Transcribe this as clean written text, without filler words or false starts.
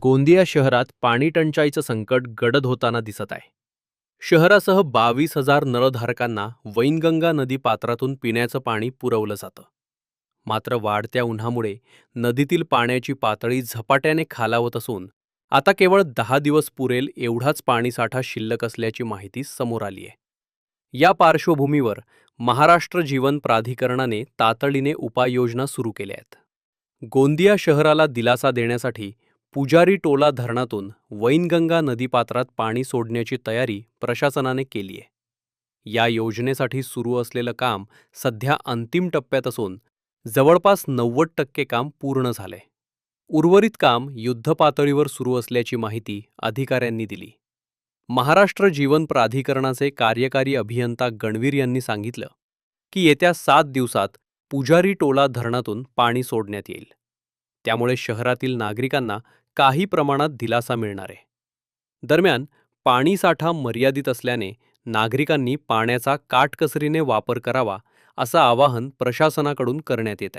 गोंदिया शहरात पाणी टंचाईचं संकट गडद होताना दिसत आहे. शहरासह 22,000 नळधारकांना वैनगंगा नदी पात्रातून पिण्याचं पाणी पुरवलं जातं. मात्र वाढत्या उन्हामुळे नदीतील पाण्याची पातळी झपाट्याने खालावत असून आता केवळ 10 दिवस पुरेल एवढाच पाणीसाठा शिल्लक असल्याची माहिती समोर आली आहे. या पार्श्वभूमीवर महाराष्ट्र जीवन प्राधिकरणाने तातडीने उपाययोजना सुरू केल्या आहेत. गोंदिया शहराला दिलासा देण्यासाठी पुजारी टोला धरणातून वैनगंगा नदीपात्रात पाणी सोडण्याची तयारी प्रशासनाने केली आहे. या योजनेसाठी सुरू असलेलं काम सध्या अंतिम टप्प्यात असून जवळपास 90% काम पूर्ण झालंय. उर्वरित काम युद्धपातळीवर सुरू असल्याची माहिती अधिकाऱ्यांनी दिली. महाराष्ट्र जीवन प्राधिकरणाचे कार्यकारी अभियंता गणवीर यांनी सांगितलं की येत्या 7 दिवसात पुजारी टोला धरणातून पाणी सोडण्यात येईल. त्यामुळे शहरातील नागरिकांना काही प्रमाणात दिलासा मिळणार आहे. दरम्यान पाणीसाठा मर्यादित असल्याने नागरिकांनी पाण्याचा काटकसरीने वापर करावा असं आवाहन प्रशासनाकडून करण्यात येत आहे.